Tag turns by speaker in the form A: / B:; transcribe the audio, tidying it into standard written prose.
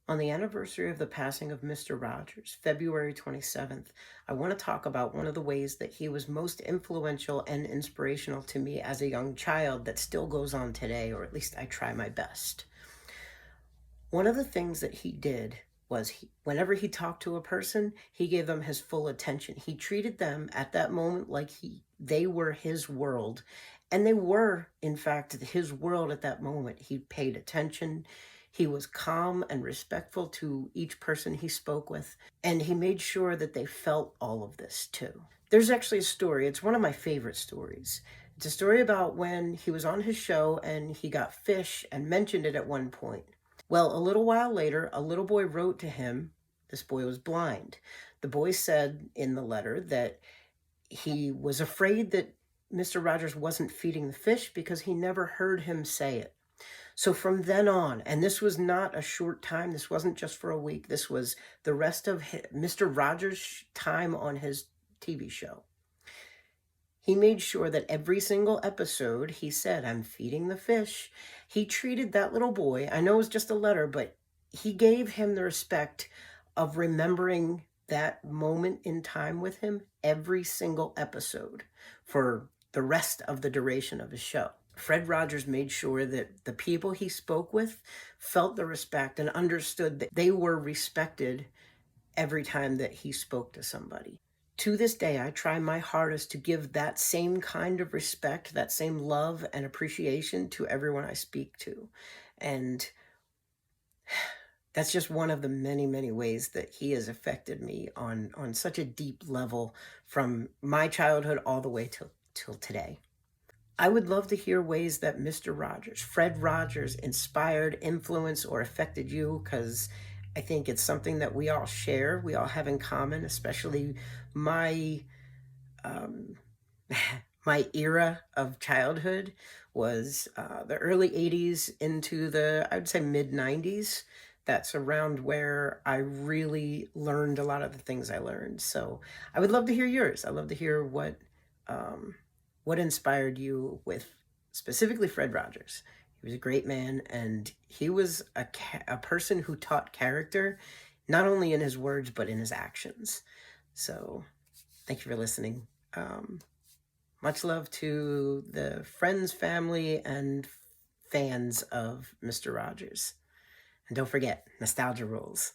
A: On the anniversary of the passing of Mr. Rogers, February 27th, I want to talk about one of the ways that he was most influential and inspirational to me as a young child that still goes on today, or at least I try my best. One of the things that he did was whenever he talked to a person, he gave them his full attention. He treated them at that moment like they were his world. And they were, in fact, his world at that moment. He paid attention. He was calm and respectful to each person he spoke with. And he made sure that they felt all of this too. There's actually a story. It's one of my favorite stories. It's a story about when he was on his show and he got fish and mentioned it at one point. Well, a little while later, a little boy wrote to him. This boy was blind. The boy said in the letter that he was afraid that Mr. Rogers wasn't feeding the fish because he never heard him say it. So from then on, and this was not a short time, this wasn't just for a week, this was the rest of Mr. Rogers' time on his TV show. He made sure that every single episode he said, "I'm feeding the fish." He treated that little boy, I know it was just a letter, but he gave him the respect of remembering that moment in time with him every single episode for the rest of the duration of his show. Fred Rogers made sure that the people he spoke with felt the respect and understood that they were respected every time that he spoke to somebody. To this day, I try my hardest to give that same kind of respect, that same love and appreciation to everyone I speak to. And that's just one of the many, many ways that he has affected me on such a deep level from my childhood all the way till today. I would love to hear ways that Mr. Rogers, Fred Rogers, inspired, influenced, or affected you, because I think it's something that we all share, we all have in common, especially my my era of childhood was the early 80s into the, I would say, mid 90s. That's around where I really learned a lot of the things I learned. So I would love to hear yours. I'd love to hear what inspired you with specifically Fred Rogers. He was a great man, and he was a person who taught character, not only in his words, but in his actions. So thank you for listening. Much love to the friends, family, and fans of Mr. Rogers. And don't forget, nostalgia rules.